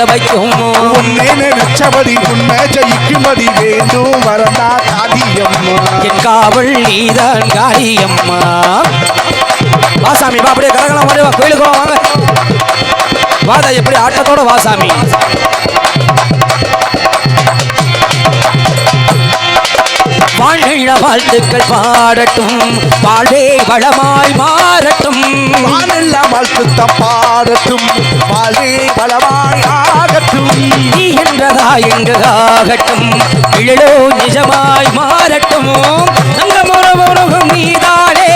வைக்கும் உன்னை நினைச்சபடி உண்மை ஜெயிக்கும்படி வேண்டும் வரந்தா காளியம்மா என் காவல் நீதான் காளியம்மா வாசாமி வா அப்படியே கரகலாம் மாதிரி வா கோயிலுக்கு வாங்க வாதா எப்படி ஆட்டத்தோட வாசாமி வாழ்நில வாழ்த்துக்கள் பாடட்டும் வாழ்வே வளமாய் மாறட்டும் வானெல்ல வாழ்த்துத்தான் பாடட்டும் வாழ்வே வளமாய் ஆகட்டும் நீ என்றதா எங்கதாகட்டும் இழலோ நிஜமாய் மாறட்டும் நங்கமுறவும் நீதானே